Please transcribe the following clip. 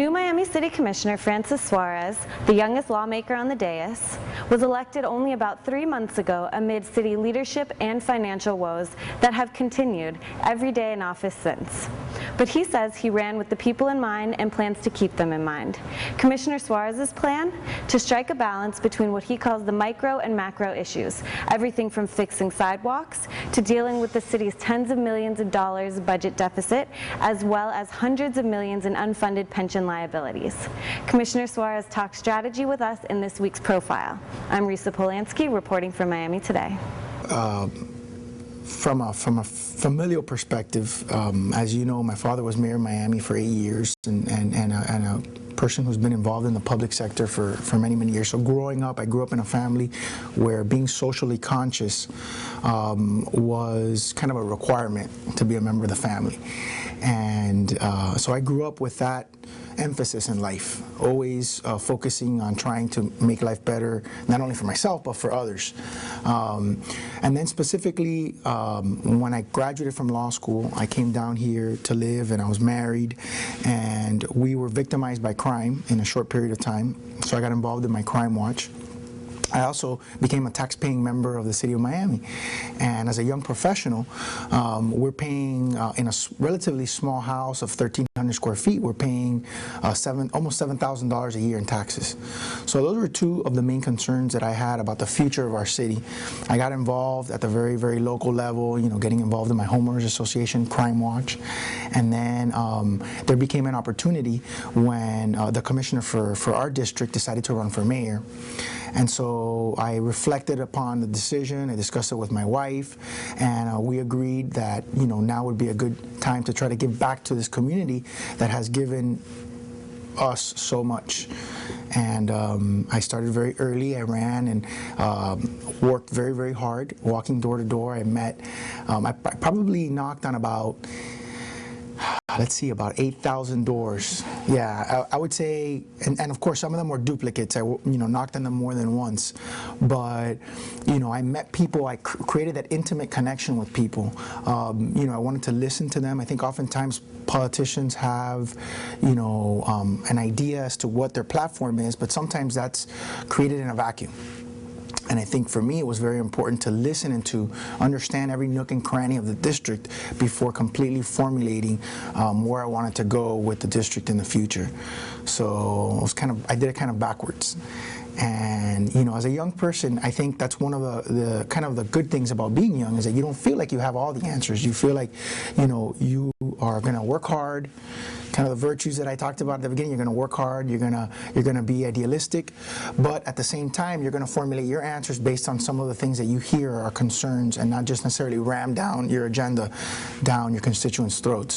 New Miami City Commissioner Francis Suarez, the youngest lawmaker on the dais, was elected only about 3 months ago amid city leadership and financial woes that have continued every day in office since. But he says he ran with the people in mind and plans to keep them in mind. Commissioner Suarez's plan? To strike a balance between what he calls the micro and macro issues, everything from fixing sidewalks to dealing with the city's tens of millions of dollars budget deficit, as well as hundreds of millions in unfunded pension liabilities. Commissioner Suarez talked strategy with us in this week's profile. I'm Risa Polanski, reporting from Miami Today. From a familial perspective, as you know, my father was mayor of Miami for 8 years and a person who's been involved in the public sector for many, many years. So growing up, I grew up in a family where being socially conscious was kind of a requirement to be a member of the family. And so I grew up with that emphasis in life, always focusing on trying to make life better, not only for myself, but for others. And then specifically, when I graduated from law school, I came down here to live, and I was married, and we were victimized by crime in a short period of time, so I got involved in my crime watch. I also became a tax-paying member of the city of Miami, and as a young professional, we're paying in a relatively small house of 1,300 square feet. We're paying almost $7,000 a year in taxes. So those were two of the main concerns that I had about the future of our city. I got involved at the very, very local level, getting involved in my homeowners association, Crime Watch, and then there became an opportunity when the commissioner for our district decided to run for mayor. And so I reflected upon the decision, I discussed it with my wife, and we agreed that now would be a good time to try to give back to this community that has given us so much. And I started very early. I ran and worked very, very hard, walking door to door. I probably knocked on about, let's see, about 8,000 doors. Yeah, I would say, and of course some of them were duplicates. I knocked on them more than once, but I met people. I created that intimate connection with people. I wanted to listen to them. I think oftentimes politicians have an idea as to what their platform is, but sometimes that's created in a vacuum. And I think for me it was very important to listen and to understand every nook and cranny of the district before completely formulating where I wanted to go with the district in the future. So I did it kind of backwards. And as a young person, I think that's one of the kind of the good things about being young, is that you don't feel like you have all the answers. You feel like you are going to work hard. Kind of the virtues that I talked about at the beginning. You're going to work hard. You're going to be idealistic, but at the same time, you're going to formulate your answers based on some of the things that you hear are concerns, and not just necessarily ram down your agenda down your constituents' throats.